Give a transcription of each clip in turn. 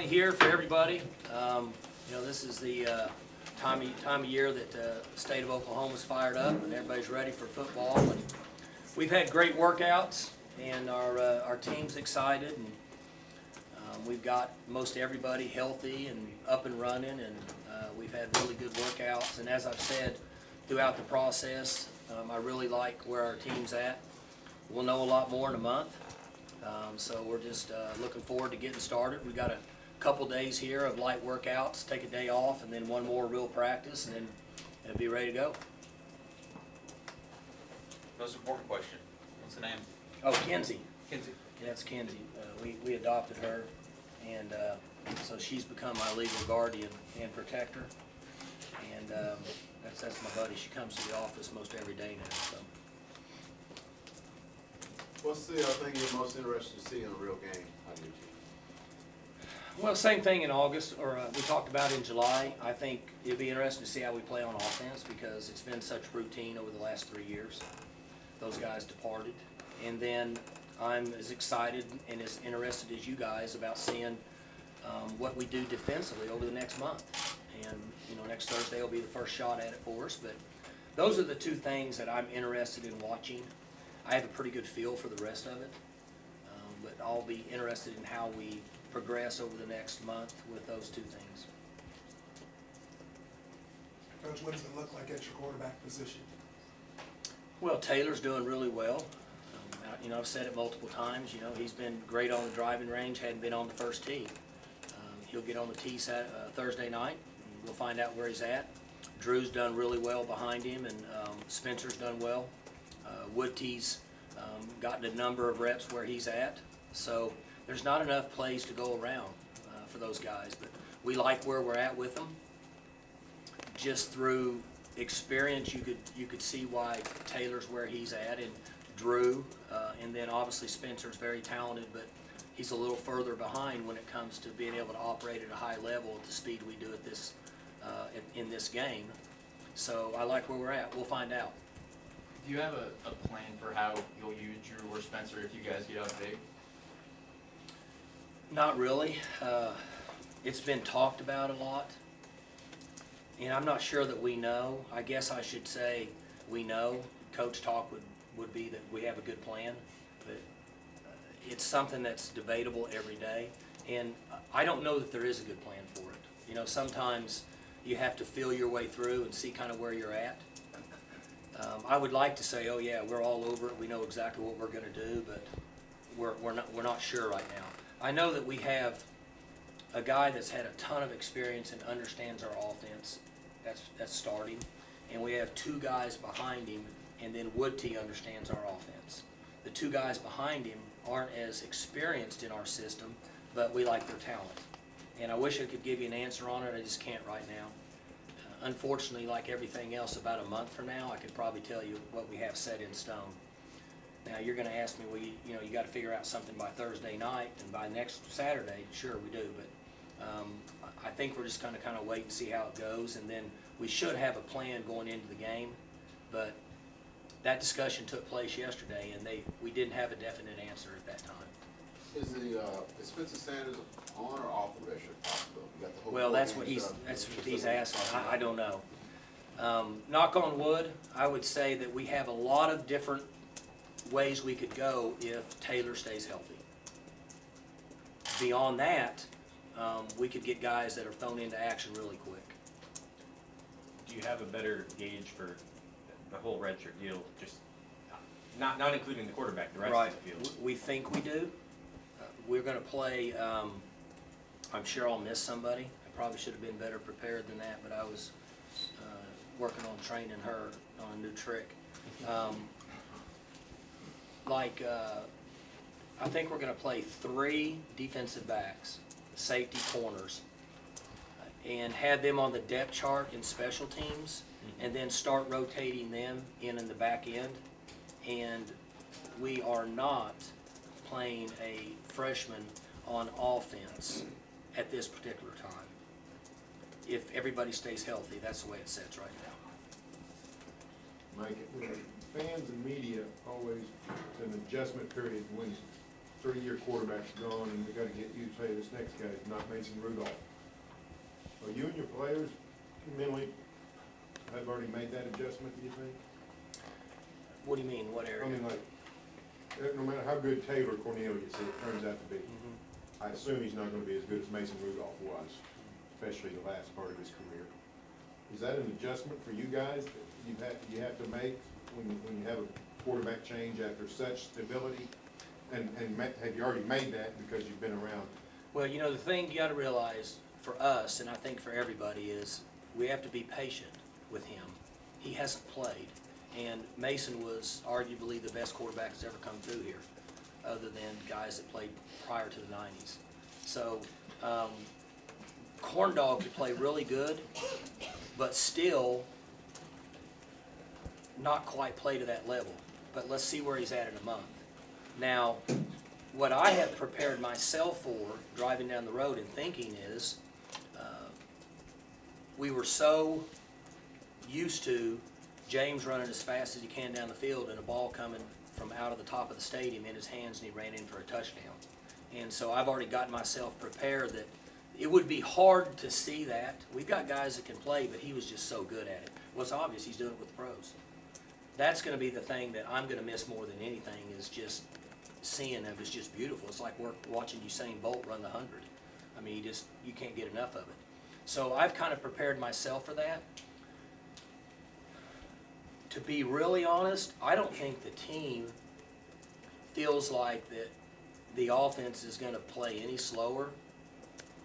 Here for everybody. This is the time of year that the state of Oklahoma is fired up and everybody's ready for football. And we've had great workouts and our team's excited, and we've got most everybody healthy and up and running, and we've had really good workouts. And as I've said throughout the process, I really like where our team's at. We'll know a lot more in a month, so we're just looking forward to getting started. We got a couple days here of light workouts, take a day off, and then one more real practice, and then it'll be ready to go. Most important question. What's the name? Oh, Kenzie. Kinsey. Yeah, it's Kenzie. We adopted her, and so she's become my legal guardian and protector. And that's my buddy. She comes to the office most every day now. So. What's the thing you're most interested to see in a real game on your team? Well, same thing in August, or we talked about in July. I think it'd be interesting to see how we play on offense because it's been such routine over the last 3 years. Those guys departed. And then I'm as excited and as interested as you guys about seeing what we do defensively over the next month. And, next Thursday will be the first shot at it for us. But those are the two things that I'm interested in watching. I have a pretty good feel for the rest of it. But I'll be interested in how we progress over the next month with those two things. Coach, what does it look like at your quarterback position? Well, Taylor's doing really well. I've said it multiple times. He's been great on the driving range, hadn't been on the first tee. He'll get on the tee Thursday night, and we'll find out where he's at. Drew's done really well behind him, and Spencer's done well. Woodtey's gotten a number of reps where he's at. So there's not enough plays to go around for those guys, but we like where we're at with them. Just through experience, you could see why Taylor's where he's at, and Drew, and then obviously Spencer's very talented, but he's a little further behind when it comes to being able to operate at a high level at the speed we do at this in this game. So I like where we're at. We'll find out. Do you have a plan for how you'll use Drew or Spencer if you guys get out big? Not really. It's been talked about a lot, and I'm not sure that we know. I guess I should say we know. Coach talk would be that we have a good plan, but it's something that's debatable every day, and I don't know that there is a good plan for it. Sometimes you have to feel your way through and see kind of where you're at. I would like to say, oh yeah, we're all over it. We know exactly what we're going to do, but we're not sure right now. I know that we have a guy that's had a ton of experience and understands our offense. That's starting, and we have two guys behind him, and then Woodtey understands our offense. The two guys behind him aren't as experienced in our system, but we like their talent. And I wish I could give you an answer on it. I just can't right now. Unfortunately, like everything else, about a month from now, I could probably tell you what we have set in stone. Now you're going to ask me, well, you got to figure out something by Thursday night, and by next Saturday, sure we do. But I think we're just going to kind of wait and see how it goes, and then we should have a plan going into the game. But that discussion took place yesterday, and we didn't have a definite answer at that time. Is Spencer Sanders on or off the redshirt possibility? You got the whole Well, that's what he's asking. I don't know. Knock on wood, I would say that we have a lot of different ways we could go if Taylor stays healthy. Beyond that, we could get guys that are thrown into action really quick. Do you have a better gauge for the whole redshirt deal, just not including the quarterback, the rest Right. of the field? We think we do. We're going to play, I'm sure I'll miss somebody. I probably should have been better prepared than that, but I was working on training her on a new trick. I think we're going to play 3 defensive backs, safety corners, and have them on the depth chart in special teams, and then start rotating them in the back end. And we are not playing a freshman on offense at this particular time. If everybody stays healthy, that's the way it sits right now. Mike, fans and media always, an adjustment period when 3-year quarterback's gone, and we gotta get you, say, this next guy is not Mason Rudolph. Are you and your players mentally have already made that adjustment, do you think? What do you mean, what area? I mean, like, no matter how good Taylor Cornelius turns out to be, Mhm. I assume he's not gonna be as good as Mason Rudolph was, especially the last part of his career. Is that an adjustment for you guys that you have to make when you have a quarterback change after such stability? And have you already made that because you've been around? Well, you know, the thing you gotta realize for us, and I think for everybody, is we have to be patient with him. He hasn't played, and Mason was arguably the best quarterback that's ever come through here, other than guys that played prior to the 90s. So, Corn Dog could play really good, but still not quite play to that level. But let's see where he's at in a month. Now, what I have prepared myself for driving down the road and thinking is, we were so used to James running as fast as he can down the field and a ball coming from out of the top of the stadium in his hands, and he ran in for a touchdown. And so I've already gotten myself prepared that it would be hard to see that. We've got guys that can play, but he was just so good at it. Well, it's obvious he's doing it with the pros. That's going to be the thing that I'm going to miss more than anything, is just seeing him. It's just beautiful. It's like watching Usain Bolt run the 100. I mean, you can't get enough of it. So I've kind of prepared myself for that. To be really honest, I don't think the team feels like that the offense is going to play any slower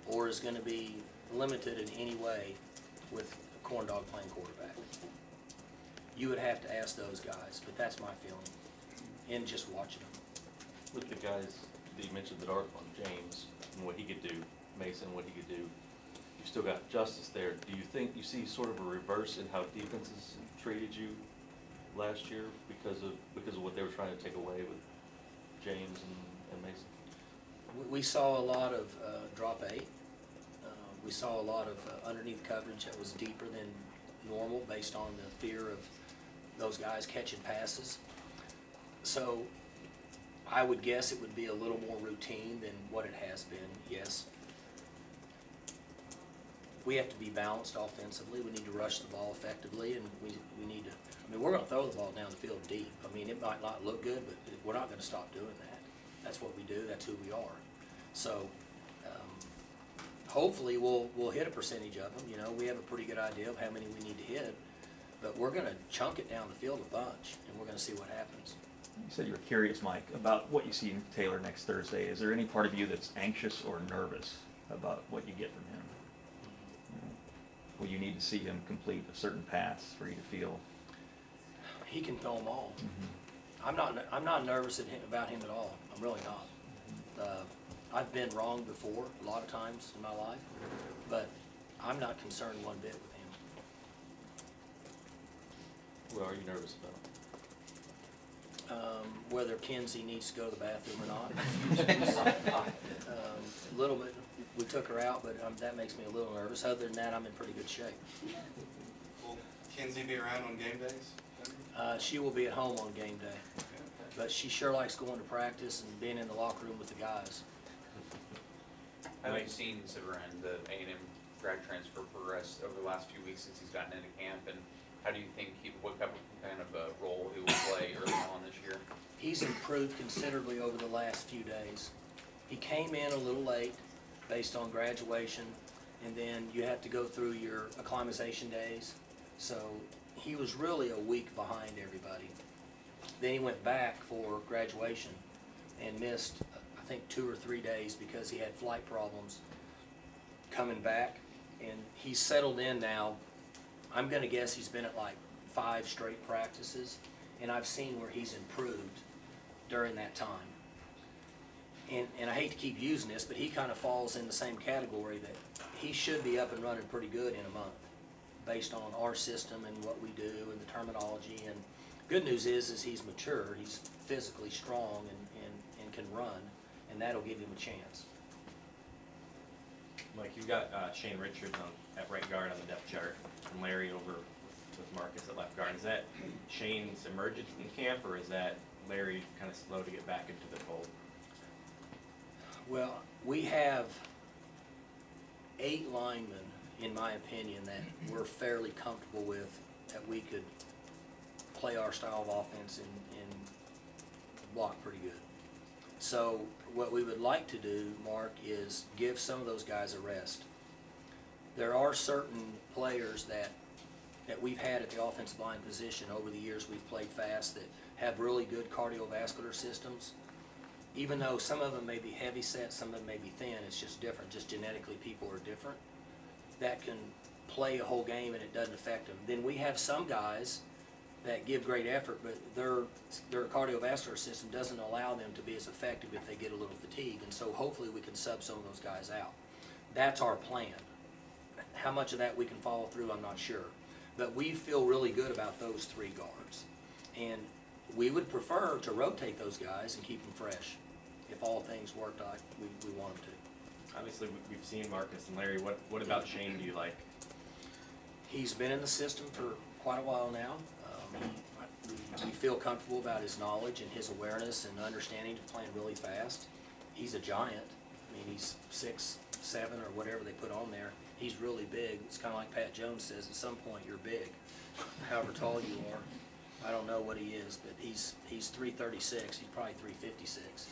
or is going to be limited in any way with Corn Dog playing quarterback. You would have to ask those guys, but that's my feeling in just watching them. With the guys that you mentioned that are on James and what he could do, Mason, what he could do, you still got Justice there. Do you think you see sort of a reverse in how defenses treated you last year because of what they were trying to take away with James and Mason? We saw a lot of drop eight. We saw a lot of underneath coverage that was deeper than normal based on the fear of those guys catching passes. So I would guess it would be a little more routine than what it has been, yes. We have to be balanced offensively. We need to rush the ball effectively, and we need to, I mean, we're going to throw the ball down the field deep. I mean, it might not look good, but we're not going to stop doing that. That's what we do. That's who we are. So hopefully we'll hit a percentage of them. You know, we have a pretty good idea of how many we need to hit, but we're going to chunk it down the field a bunch, and we're going to see what happens. You said you were curious, Mike, about what you see in Taylor next Thursday. Is there any part of you that's anxious or nervous about what you get from him? Will you need to see him complete a certain pass for you to feel? He can throw them all. Mm-hmm. I'm not nervous about him at all. I'm really not. I've been wrong before a lot of times in my life, but I'm not concerned one bit with him. What are you nervous about? Whether Kenzie needs to go to the bathroom or not. A little bit. We took her out, but that makes me a little nervous. Other than that, I'm in pretty good shape. Will Kenzie be around on game days? She will be at home on game day, but she sure likes going to practice and being in the locker room with the guys. How have you seen Severin, the A&M grad transfer, progress over the last few weeks since he's gotten into camp, and how do you think what kind of a role he will play early on this year? He's improved considerably over the last few days. He came in a little late based on graduation, and then you have to go through your acclimatization days. So he was really a week behind everybody. Then he went back for graduation and missed, I think, 2 or 3 days because he had flight problems coming back. And he's settled in now. I'm going to guess he's been at like 5 straight practices, and I've seen where he's improved during that time. And I hate to keep using this, but he kind of falls in the same category that he should be up and running pretty good in a month based on our system and what we do and the terminology. And good news is he's mature, he's physically strong and can run, and that'll give him a chance. Mike, you've got Shane Richards at right guard on the depth chart, and Larry over with Marcus at left guard. Is that Shane's emergence in camp, or is that Larry kind of slow to get back into the fold? Well, we have 8 linemen, in my opinion, that we're fairly comfortable with, that we could play our style of offense and block pretty good. So what we would like to do, Mark, is give some of those guys a rest. There are certain players that we've had at the offensive line position over the years we've played fast that have really good cardiovascular systems. Even though some of them may be heavy set, some of them may be thin, it's just different. Just genetically, people are different. That can play a whole game and it doesn't affect them. Then we have some guys that give great effort, but their cardiovascular system doesn't allow them to be as effective if they get a little fatigue. And so hopefully we can sub some of those guys out. That's our plan. How much of that we can follow through, I'm not sure. But we feel really good about those 3 guards. And we would prefer to rotate those guys and keep them fresh if all things worked like we want them to. Obviously, we've seen Marcus and Larry. What about Shane do you like? He's been in the system for quite a while now. We feel comfortable about his knowledge and his awareness and understanding of playing really fast. He's a giant. I mean, he's 6'7" or whatever they put on there. He's really big. It's kind of like Pat Jones says, at some point you're big, however tall you are. I don't know what he is, but he's 336. He's probably 356.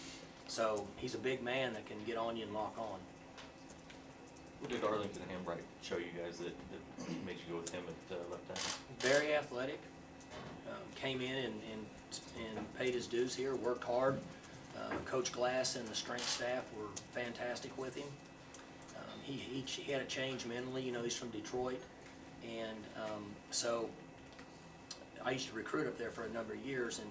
So he's a big man that can get on you and lock on. What did Arlington Hambright show you guys that made you go with him at left tackle? Very athletic. Came in and paid his dues here, worked hard. Coach Glass and the strength staff were fantastic with him. He had a change mentally. You know, he's from Detroit. And so I used to recruit up there for a number of years, and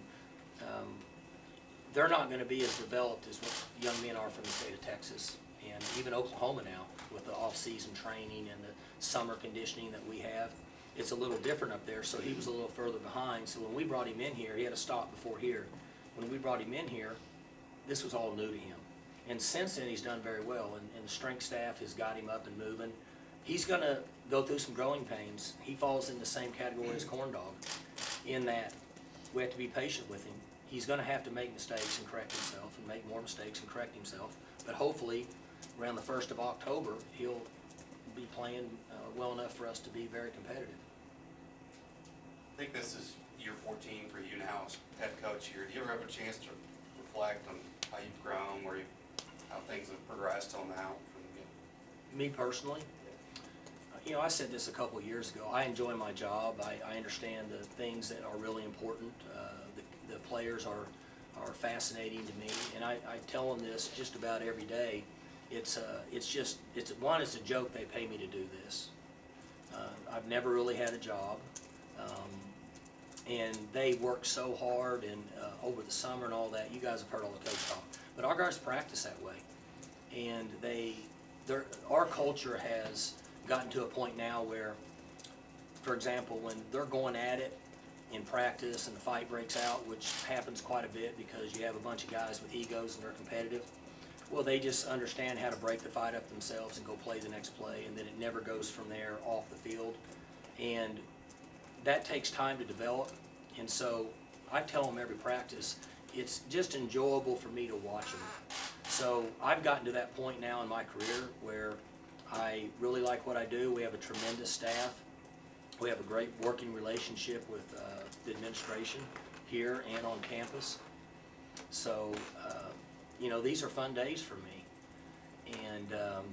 they're not going to be as developed as what young men are from the state of Texas and even Oklahoma now with the off-season training and the summer conditioning that we have. It's a little different up there, so he was a little further behind. So when we brought him in here, he had a stop before here. When we brought him in here, this was all new to him. And since then, he's done very well, and the strength staff has got him up and moving. He's going to go through some growing pains. He falls in the same category as Corn Dog in that we have to be patient with him. He's going to have to make mistakes and correct himself and make more mistakes and correct himself. But hopefully, around the 1st of October, he'll be playing well enough for us to be very competitive. I think this is year 14 for you now as head coach here. Do you ever have a chance to reflect on how you've grown, how things have progressed till now from the beginning? Me personally, you know, I said this a couple of years ago. I enjoy my job. I understand the things that are really important. The players are fascinating to me, and I tell them this just about every day. It's a joke they pay me to do this. I've never really had a job, and they work so hard and over the summer and all that. You guys have heard all the coach talk, but our guys practice that way, and our culture has gotten to a point now where, for example, when they're going at it in practice and the fight breaks out, which happens quite a bit because you have a bunch of guys with egos and they're competitive, well, they just understand how to break the fight up themselves and go play the next play, and then it never goes from there off the field. And that takes time to develop, and so I tell them every practice, it's just enjoyable for me to watch them. So I've gotten to that point now in my career where I really like what I do. We have a tremendous staff. We have a great working relationship with the administration here and on campus. So, you know, these are fun days for me. And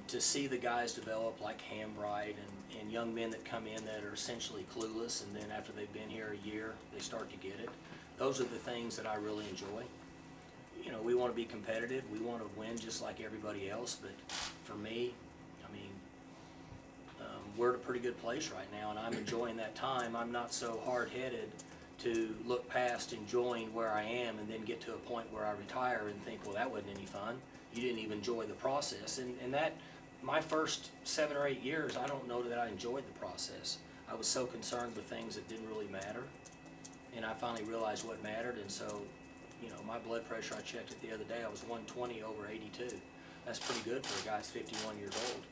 to see the guys develop like Hambright and young men that come in that are essentially clueless, and then after they've been here a year, they start to get it. Those are the things that I really enjoy. You know, we want to be competitive. We want to win just like everybody else. But for me, I mean, we're at a pretty good place right now, and I'm enjoying that time. I'm not so hard-headed to look past enjoying where I am and then get to a point where I retire and think, well, that wasn't any fun. You didn't even enjoy the process. And that, my first 7 or 8 years, I don't know that I enjoyed the process. I was so concerned with things that didn't really matter. And I finally realized what mattered. And so, you know, my blood pressure, I checked it the other day, I was 120 over 82. That's pretty good for a guy that's 51 years old.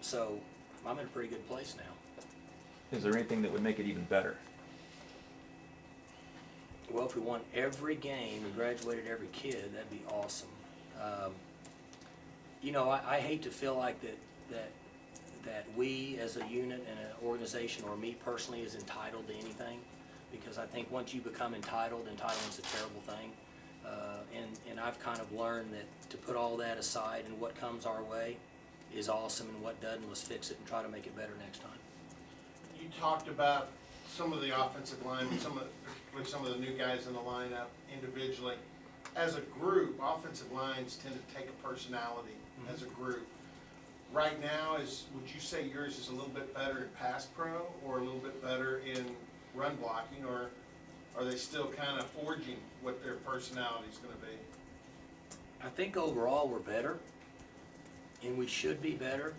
So I'm in a pretty good place now. Is there anything that would make it even better? Well, if we won every game and graduated every kid, that'd be awesome. You know, I hate to feel like that we as a unit and an organization, or me personally, is entitled to anything, because I think once you become entitled, entitlement's a terrible thing. And I've kind of learned that to put all that aside and what comes our way is awesome, and what doesn't, let's fix it and try to make it better next time. You talked about some of the offensive line, with some of the new guys in the lineup individually. As a group, offensive lines tend to take a personality as a group. Right now, would you say yours is a little bit better in pass pro, or a little bit better in run blocking, or are they still kind of forging what their personality is going to be? I think overall we're better, and we should be better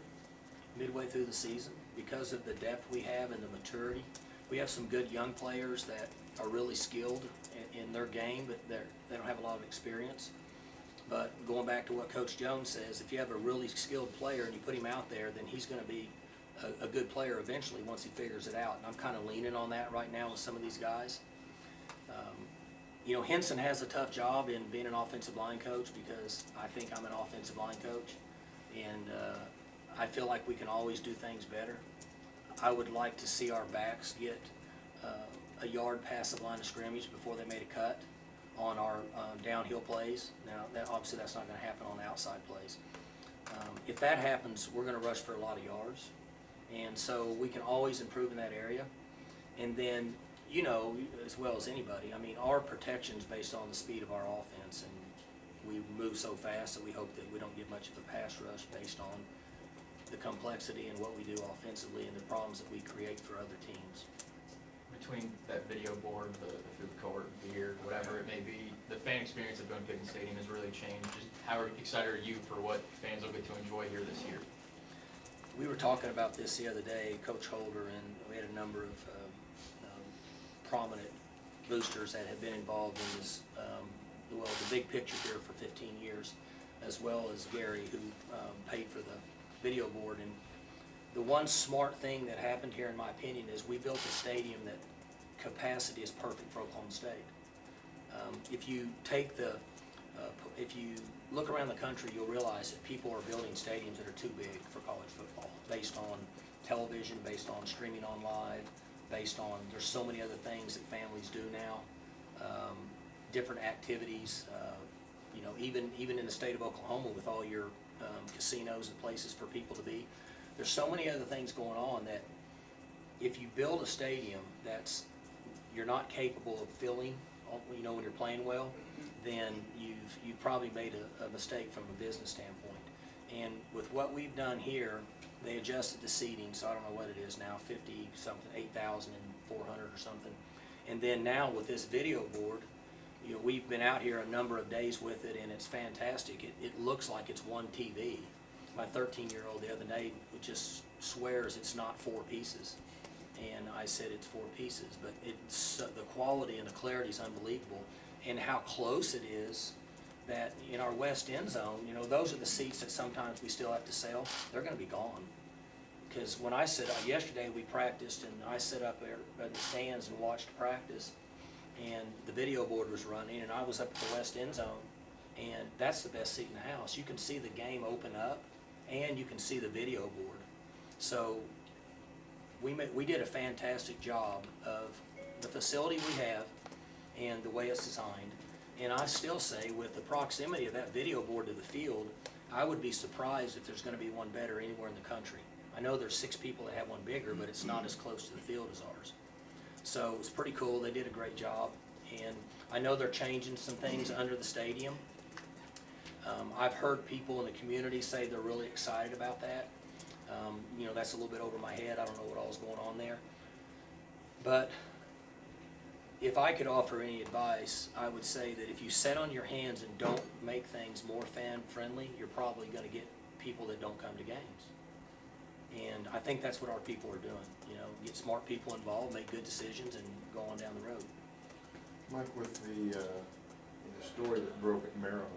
midway through the season because of the depth we have and the maturity. We have some good young players that are really skilled in their game, but they don't have a lot of experience. But going back to what Coach Jones says, if you have a really skilled player and you put him out there, then he's going to be a good player eventually once he figures it out. And I'm kind of leaning on that right now with some of these guys. You know, Henson has a tough job in being an offensive line coach, because I think I'm an offensive line coach, and I feel like we can always do things better. I would like to see our backs get a yard past the line of scrimmage before they made a cut on our downhill plays. Now, obviously that's not going to happen on the outside plays. If that happens, we're going to rush for a lot of yards, and so we can always improve in that area. And then, you know, as well as anybody, I mean, our protection's based on the speed of our offense, and we move so fast that we hope that we don't get much of a pass rush based on the complexity and what we do offensively and the problems that we create for other teams. Between that video board, the food court, beer, whatever it may be, the fan experience of going to Pickens Stadium has really changed. Just how excited are you for what fans will get to enjoy here this year? We were talking about this the other day, Coach Holder, and we had a number of prominent boosters that have been involved in this, well, the big picture here for 15 years, as well as Gary, who paid for the video board. And the one smart thing that happened here, in my opinion, is we built a stadium that capacity is perfect for Oklahoma State. If you take if you look around the country, you'll realize that people are building stadiums that are too big for college football, based on television, based on streaming on live, based on, there's so many other things that families do now, different activities, you know, even in the state of Oklahoma with all your casinos and places for people to be. There's so many other things going on that if you build a stadium that's you're not capable of filling, you know, when you're playing well, then you've probably made a mistake from a business standpoint. And with what we've done here, they adjusted the seating, so I don't know what it is now, 50 something, 8,400 or something. And then now with this video board, you know, we've been out here a number of days with it, and it's fantastic. It looks like it's one TV. My 13-year-old the other day just swears it's not 4 pieces. And I said it's 4 pieces, but it's the quality and the clarity is unbelievable. And how close it is, that in our west end zone, you know, those are the seats that sometimes we still have to sell. They're going to be gone. Because when I sit up, yesterday we practiced, and I sit up there at the stands and watched practice, and the video board was running, and I was up at the west end zone, and that's the best seat in the house. You can see the game open up, and you can see the video board. So we did a fantastic job of the facility we have and the way it's designed. And I still say, with the proximity of that video board to the field, I would be surprised if there's going to be one better anywhere in the country. I know there's 6 people that have one bigger, but it's not as close to the field as ours. So it's pretty cool. They did a great job. And I know they're changing some things under the stadium. I've heard people in the community say they're really excited about that. You know, that's a little bit over my head. I don't know what all's going on there. But if I could offer any advice, I would say that if you sit on your hands and don't make things more fan-friendly, you're probably going to get people that don't come to games. And I think that's what our people are doing. You know, get smart people involved, make good decisions, and go on down the road. Mike, with the story that broke at Maryland,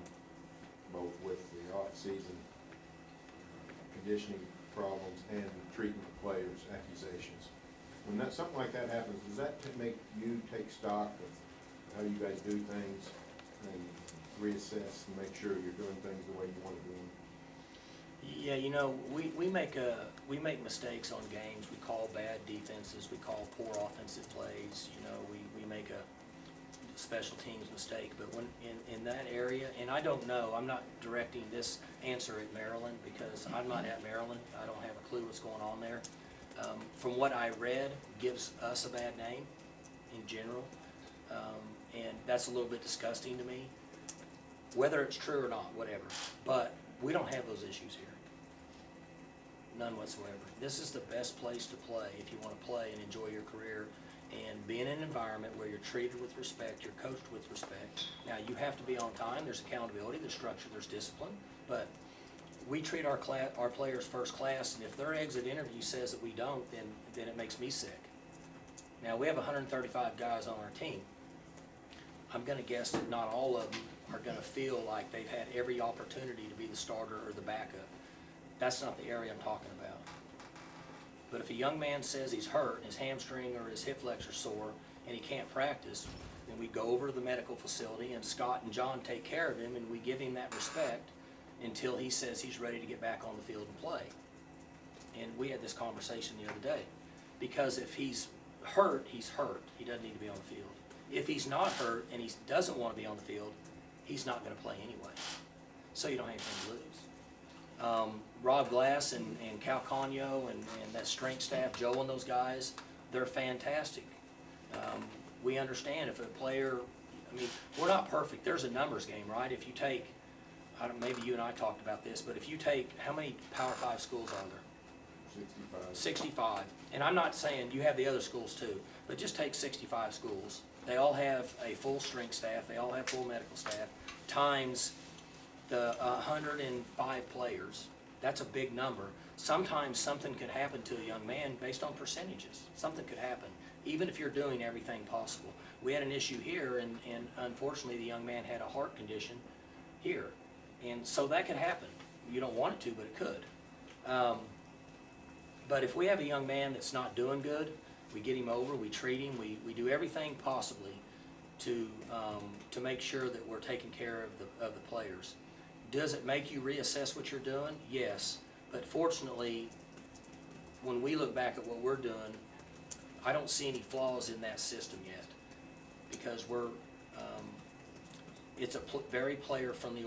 both with the off-season conditioning problems and treatment of players, accusations, when something like that happens, does that make you take stock of how you guys do things and reassess and make sure you're doing things the way you want to do them? Yeah, we make mistakes on games. We call bad defenses, we call poor offensive plays, we make a special teams mistake. But when, in that area, and I don't know, I'm not directing this answer at Maryland because I'm not at Maryland. I don't have a clue what's going on there. From what I read, gives us a bad name in general. And that's a little bit disgusting to me, whether it's true or not, whatever. But we don't have those issues here. None whatsoever. This is the best place to play if you want to play and enjoy your career and be in an environment where you're treated with respect, you're coached with respect. Now, you have to be on time, there's accountability, there's structure, there's discipline, but we treat our players first class, and if their exit interview says that we don't, then it makes me sick. Now, we have 135 guys on our team. I'm gonna guess that not all of them are gonna feel like they've had every opportunity to be the starter or the backup. That's not the area I'm talking about. But if a young man says he's hurt, his hamstring or his hip flexor sore, and he can't practice, then we go over to the medical facility and Scott and John take care of him and we give him that respect until he says he's ready to get back on the field and play. And we had this conversation the other day. Because if he's hurt, he's hurt. He doesn't need to be on the field. If he's not hurt and he doesn't want to be on the field, he's not gonna play anyway. So you don't have anything to lose. Rob Glass and Cal Conyo and that strength staff, Joe and those guys, they're fantastic. We understand if a player, we're not perfect. There's a numbers game, right? If you take, maybe you and I talked about this, but if you take, how many Power 5 schools are there? 65. 65. And I'm not saying you have the other schools too, but just take 65 schools. They all have a full strength staff, they all have full medical staff, times the 105 players. That's a big number. Sometimes something could happen to a young man based on percentages. Something could happen, even if you're doing everything possible. We had an issue here, and unfortunately the young man had a heart condition here. And so that could happen. You don't want it to, but it could. But if we have a young man that's not doing good, we get him over, we treat him, we do everything possibly to make sure that we're taking care of the players. Does it make you reassess what you're doing? Yes. But fortunately, when we look back at what we're doing, I don't see any flaws in that system yet. Because it's a very player-friendly